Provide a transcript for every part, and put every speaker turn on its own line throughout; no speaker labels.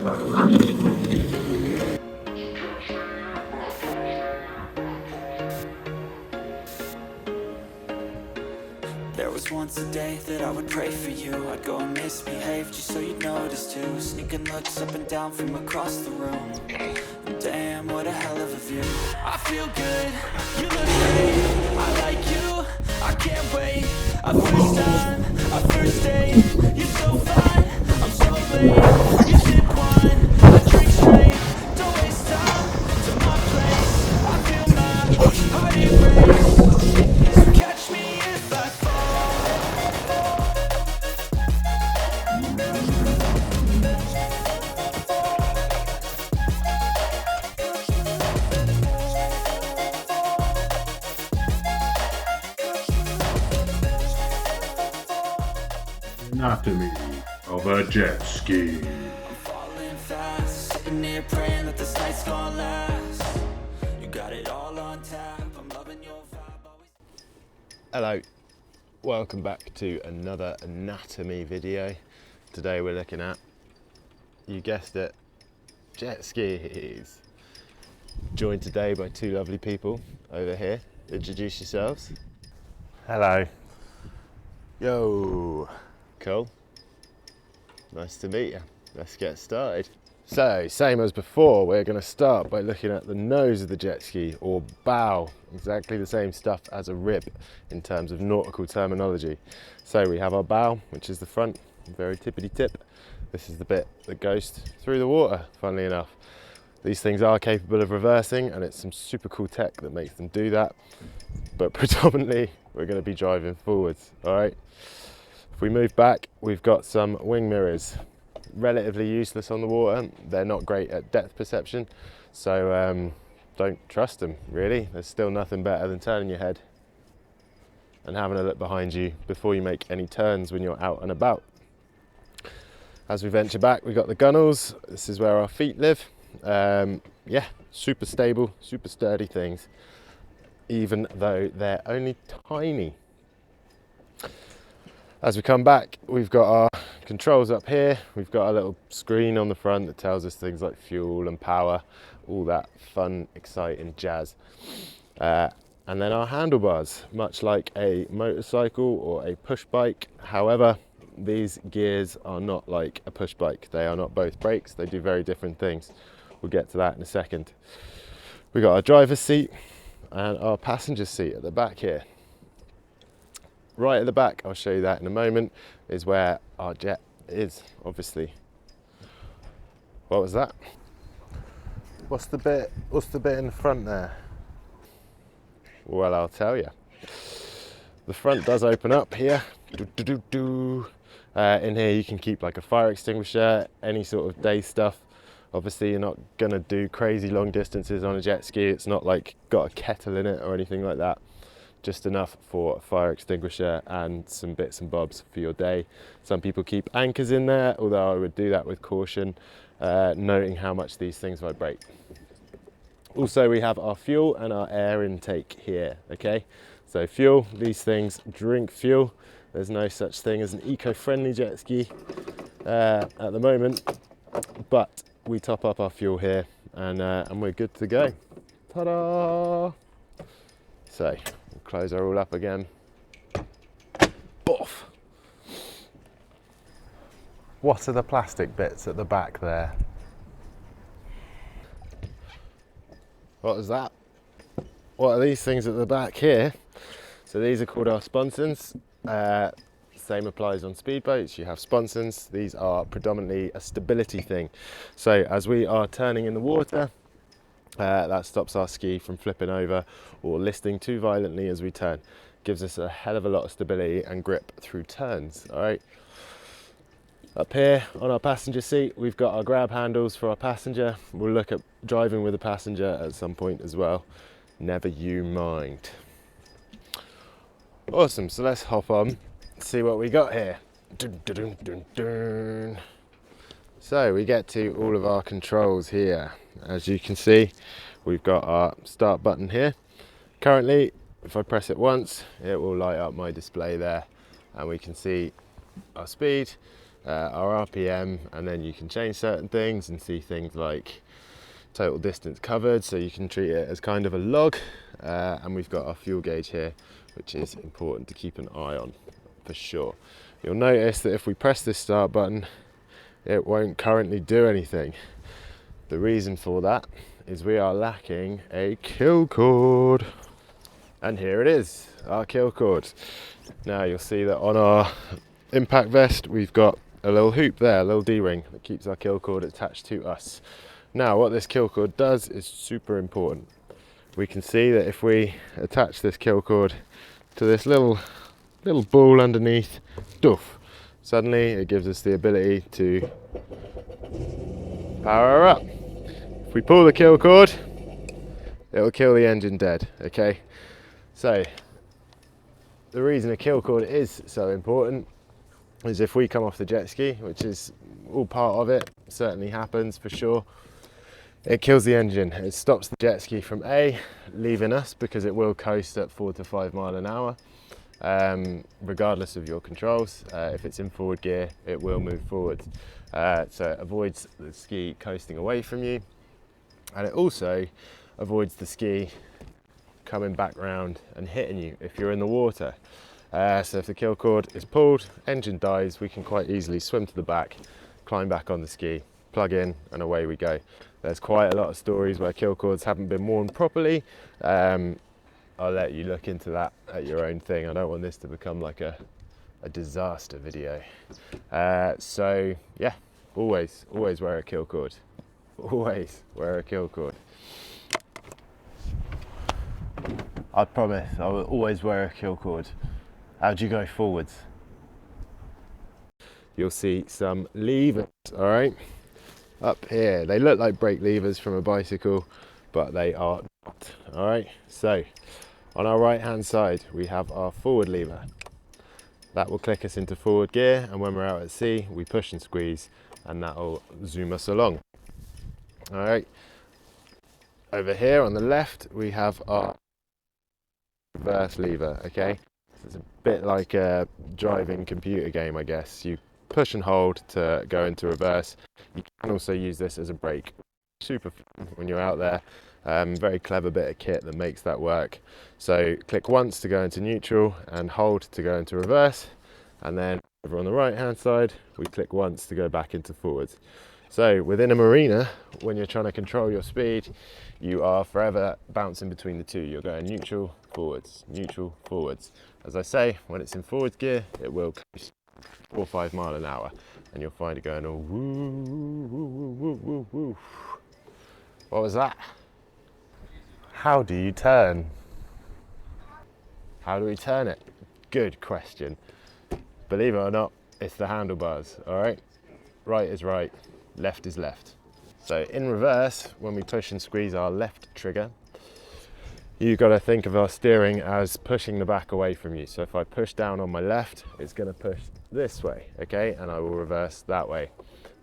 There was once a day that I would pray for you. I'd go and misbehave just so you'd notice too. Sneaking looks up and down from across the room. Damn, what a hell of a view. I feel good, you look great. I like you, I can't wait. A first time, a first date. You're so fine, I'm so late. You sip wine, I drink straight. Don't waste time to my place. I feel my heart erase. So catch me if I fall.
Anatomy of a jet ski.
I'm falling fast, sitting here praying that this night's gonna last. You got it all on tap, I'm loving your vibe always.
Hello, welcome back to another anatomy video. Today we're looking at, you guessed it, jet skis. Joined today by two lovely people over here. Introduce yourselves.
Hello.
Yo. Cool. Nice to meet you. Let's get started. So, same as before, we're going to start by looking at the nose of the jet ski, or bow. Exactly the same stuff as a rib in terms of nautical terminology. So we have our bow, which is the front, very tippity tip. This is the bit that goes through the water, funnily enough. These things are capable of reversing, and it's some super cool tech that makes them do that. But predominantly, we're going to be driving forwards, all right? If we move back, we've got some wing mirrors. Relatively useless on the water. They're not great at depth perception, so don't trust them, really. There's still nothing better than turning your head and having a look behind you before you make any turns when you're out and about. As we venture back, we've got the gunnels. This is where our feet live. Yeah, super stable, super sturdy things, even though they're only tiny. As we come back, we've got our controls up here. We've got a little screen on the front that tells us things like fuel and power, all that fun, exciting jazz. And then our handlebars, much like a motorcycle or a push bike. However, these gears are not like a push bike. They are not both brakes. They do very different things. We'll get to that in a second. We've got our driver's seat and our passenger seat at the back here. Right at the back, I'll show you that in a moment, is where our jet is, obviously. What was that? What's the bit in the front there? Well, I'll tell you. The front does open up here. In here you can keep like a fire extinguisher, any sort of day stuff. Obviously you're not gonna do crazy long distances on a jet ski. It's not like got a kettle in it or anything like that. Just enough for a fire extinguisher and some bits and bobs for your day. Some people keep anchors in there, although I would do that with caution, noting how much these things vibrate. Also, we have our fuel and our air intake here, okay? So fuel, these things drink fuel. There's no such thing as an eco-friendly jet ski at the moment, but we top up our fuel here and we're good to go. Ta-da! So, we'll close her all up again. Boff!
What are the plastic bits at the back there?
What was that? What are these things at the back here? So these are called our Sponsons. Same applies on speedboats. You have Sponsons. These are predominantly a stability thing. So as we are turning in the water, that stops our ski from flipping over or listing too violently as we turn. Gives us a hell of a lot of stability and grip through turns, all right? Up here on our passenger seat, we've got our grab handles for our passenger. We'll look at driving with a passenger at some point as well. Never you mind. Awesome, so let's hop on, see what we got here. Dun, dun, dun, dun, dun. So we get to all of our controls here. As you can see, we've got our start button here. Currently, if I press it once, it will light up my display there and we can see our speed. our RPM, and then you can change certain things and see things like total distance covered, so you can treat it as kind of a log. And we've got our fuel gauge here, which is important to keep an eye on for sure. You'll notice that if we press this start button, it won't currently do anything. The reason for that is we are lacking a kill cord. And here it is, our kill cord. Now you'll see that on our impact vest, we've got a little hoop there, a little D-ring that keeps our kill cord attached to us. Now what this kill cord does is super important. We can see that if we attach this kill cord to this little ball underneath, doof, suddenly it gives us the ability to power her up. If we pull the kill cord, it'll kill the engine dead, okay? So the reason a kill cord is so important is if we come off the jet ski, which is all part of it, certainly happens for sure, it kills the engine. It stops the jet ski from leaving us, because it will coast at 4 to 5 miles an hour, regardless of your controls. If it's in forward gear, it will move forward. So it avoids the ski coasting away from you, and it also avoids the ski coming back round and hitting you if you're in the water. So if the kill cord is pulled, engine dies, we can quite easily swim to the back, climb back on the ski, plug in, and away we go. There's quite a lot of stories where kill cords haven't been worn properly. I'll let you look into that at your own thing. I don't want this to become like a disaster video. So yeah, always wear a kill cord. Always wear a kill cord. I promise I will always wear a kill cord. How do you go forwards? You'll see some levers, all right? Up here, they look like brake levers from a bicycle, but they are not, all right? So on our right hand side, we have our forward lever. That will click us into forward gear, and when we're out at sea, we push and squeeze, and that will zoom us along. All right. Over here on the left, we have our reverse lever, okay? It's a bit like a driving computer game, I guess. You push and hold to go into reverse. You can also use this as a brake. Super fun when you're out there. Very clever bit of kit that makes that work. So click once to go into neutral and hold to go into reverse. And then over on the right hand side, we click once to go back into forwards. So within a marina, when you're trying to control your speed, you are forever bouncing between the two. You're going neutral, forwards, neutral, forwards. As I say, when it's in forward gear, it will coast 4 or 5 miles an hour, and you'll find it going all woo, woo, woo, woo, woo, woo. What was that?
How do you turn?
How do we turn it? Good question. Believe it or not, it's the handlebars, all right? Right is right, left is left. So in reverse, when we push and squeeze our left trigger, you've got to think of our steering as pushing the back away from you. So if I push down on my left, it's going to push this way, okay? And I will reverse that way.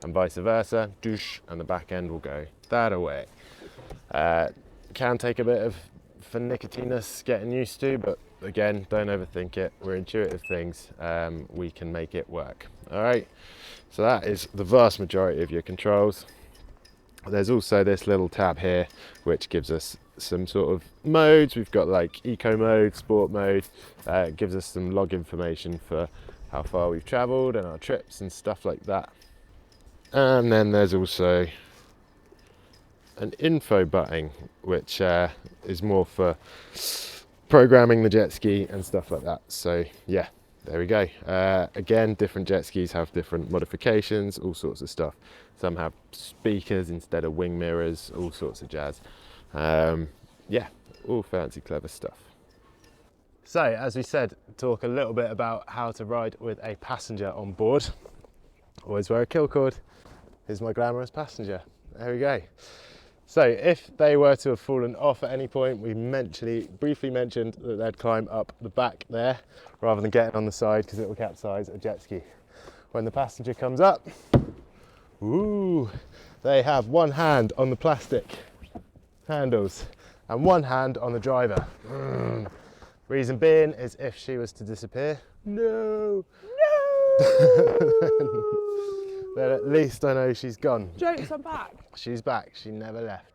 And vice versa, douche, and the back end will go that way. Can take a bit of finickiness getting used to, but again, don't overthink it. We're intuitive things. We can make it work, all right? So that is the vast majority of your controls. There's also this little tab here, which gives us some sort of modes. We've got like eco mode, sport mode. It gives us some log information for how far we've traveled and our trips and stuff like that. And then there's also an info button, which is more for programming the jet ski and stuff like that. So yeah, there we go. Again, different jet skis have different modifications, all sorts of stuff. Some have speakers instead of wing mirrors, all sorts of jazz. Yeah, all fancy, clever stuff. So, as we said, talk a little bit about how to ride with a passenger on board. Always wear a kill cord. Here's my glamorous passenger. There we go. So, if they were to have fallen off at any point, we briefly mentioned that they'd climb up the back there rather than getting on the side, because it will capsize a jet ski. When the passenger comes up, ooh, they have one hand on the plastic handles and one hand on the driver. Reason being is if she was to disappear, no, Then at least I know she's gone.
Jokes, I'm back.
She's back, she never left.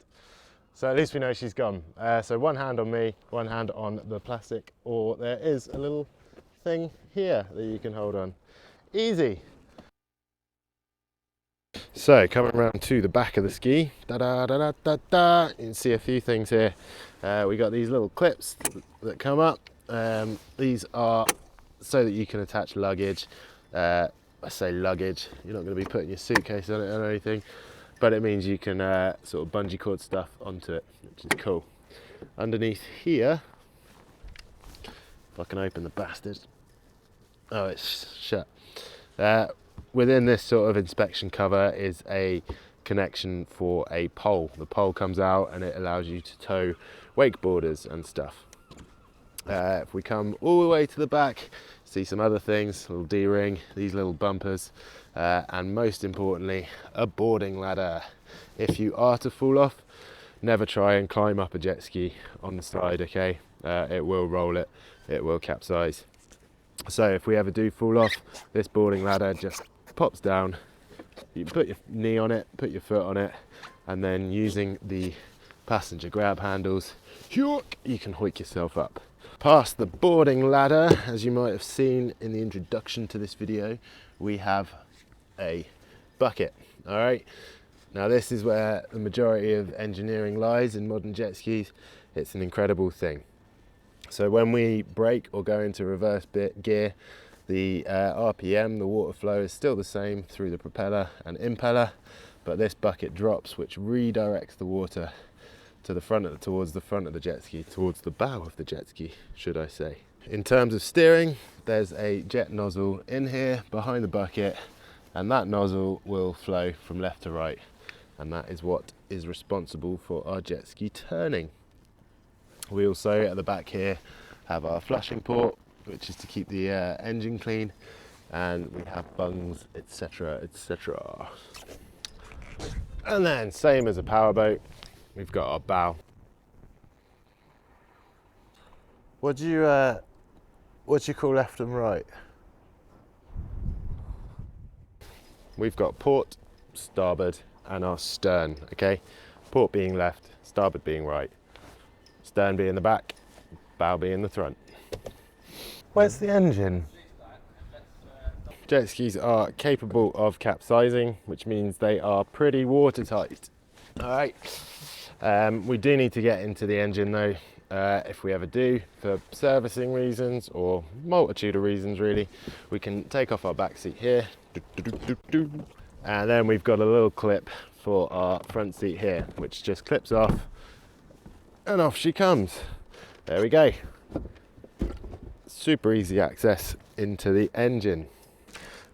So at least we know she's gone. So one hand on me, one hand on the plastic, or there is a little thing here that you can hold on. Easy. So coming around to the back of the ski, da da da da da da. You can see a few things here. We got these little clips that come up. These are so that you can attach luggage. I say luggage, you're not going to be putting your suitcase on it or anything, but it means you can sort of bungee cord stuff onto it, which is cool. Underneath here, if I can open the bastard, oh, it's shut. Within this sort of inspection cover is a connection for a pole. The pole comes out and it allows you to tow wakeboarders and stuff. If we come all the way to the back, see some other things, a little D-ring, these little bumpers, and most importantly, a boarding ladder. If you are to fall off, never try and climb up a jet ski on the side, okay? It will roll it, it will capsize. So if we ever do fall off, this boarding ladder just pops down. You put your knee on it, put your foot on it, and then using the passenger grab handles, you can hoik yourself up. Past the boarding ladder, as you might have seen in the introduction to this video, we have a bucket. All right, now this is where the majority of engineering lies in modern jet skis. It's an incredible thing. So when we brake or go into reverse gear, the RPM, the water flow, is still the same through the propeller and impeller, but this bucket drops, which redirects the water to the front towards the front of the jet ski, towards the bow of the jet ski, should I say. In terms of steering, there's a jet nozzle in here behind the bucket, and that nozzle will flow from left to right, and that is what is responsible for our jet ski turning. We also, at the back here, have our flushing port, which is to keep the engine clean, and we have bungs, etc, etc. And then, same as a powerboat, we've got our bow. What do you call left and right? We've got port, starboard, and our stern, okay? Port being left, starboard being right. Stern being the back, bow being the front. Where's the engine? Jet skis are capable of capsizing, which means they are pretty watertight. All right. We do need to get into the engine though, if we ever do, for servicing reasons or multitude of reasons really. We can take off our back seat here, and then we've got a little clip for our front seat here, which just clips off and off she comes. There we go. Super easy access into the engine.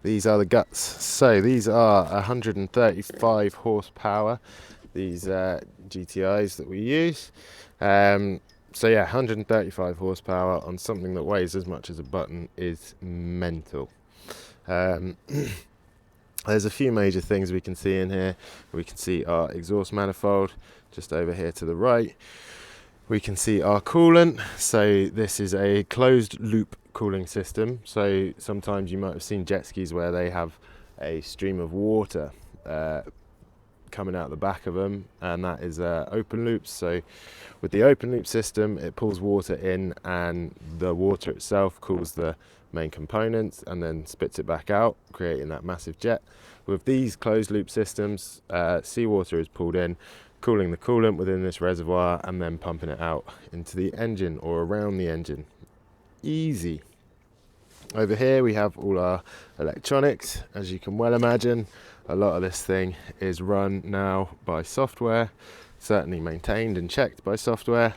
These are the guts. So these are 135 horsepower, these GTIs that we use. So yeah, 135 horsepower on something that weighs as much as a button is mental. There's a few major things we can see in here. We can see our exhaust manifold just over here to the right. We can see our coolant. So this is a closed loop cooling system. So sometimes you might have seen jet skis where they have a stream of water coming out the back of them, and that is open loops. So with the open loop system, it pulls water in, and the water itself cools the main components and then spits it back out, creating that massive jet. With these closed loop systems, seawater is pulled in, cooling the coolant within this reservoir and then pumping it out into the engine or around the engine. Easy. Over here we have all our electronics. As you can well imagine, a lot of this thing is run now by software, certainly maintained and checked by software.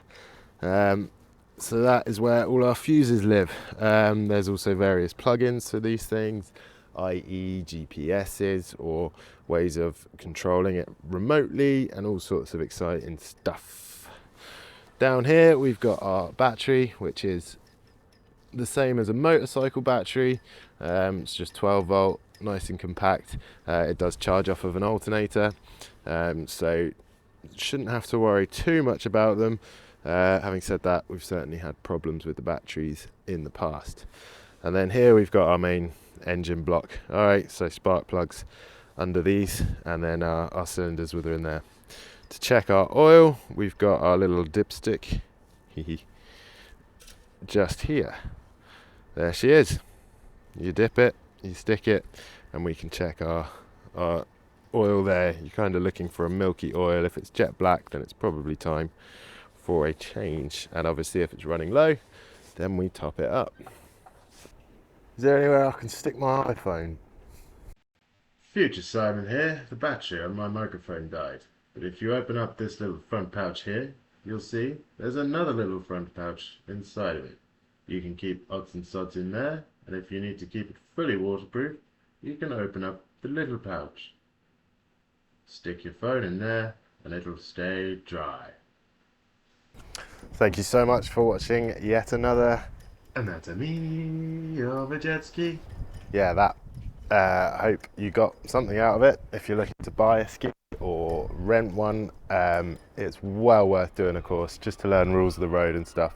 So that is where all our fuses live. There's also various plugins for these things, i.e. GPSs or ways of controlling it remotely, and all sorts of exciting stuff. Down here we've got our battery, which is the same as a motorcycle battery. It's just 12 volt, nice and compact. It does charge off of an alternator, so shouldn't have to worry too much about them. Having said that, we've certainly had problems with the batteries in the past. And then here we've got our main engine block. All right, so spark plugs under these, and then our cylinders within there. To check our oil, we've got our little dipstick just here. There she is. You dip it, you stick it, and we can check our oil there. You're kind of looking for a milky oil. If it's jet black, then it's probably time for a change. And obviously if it's running low, then we top it up. Is there anywhere I can stick my iPhone?
Future Simon here. The battery on my microphone died. But if you open up this little front pouch here, you'll see there's another little front pouch inside of it. You can keep odds and sods in there, and if you need to keep it fully waterproof, you can open up the little pouch. Stick your phone in there and it'll stay dry.
Thank you so much for watching yet another
Anatomy of a jet ski.
yeah, that. I hope you got something out of it. If you're looking to buy a ski or rent one, it's well worth doing a course just to learn rules of the road and stuff.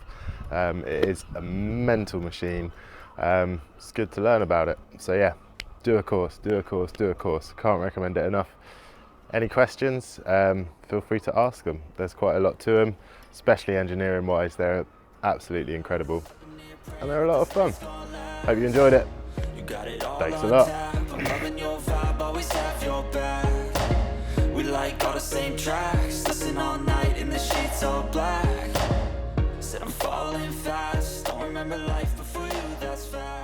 It is a mental machine. It's good to learn about it. So yeah, do a course. Can't recommend it enough. Any questions, feel free to ask them. There's quite a lot to them, especially engineering wise. They're absolutely incredible and they're a lot of fun. Hope you enjoyed it. Thanks a lot.
I'm loving your vibe, always have your back. We like all the same tracks, listen all night in the sheets all black. Said I'm falling fast, don't remember life before you, that's fact.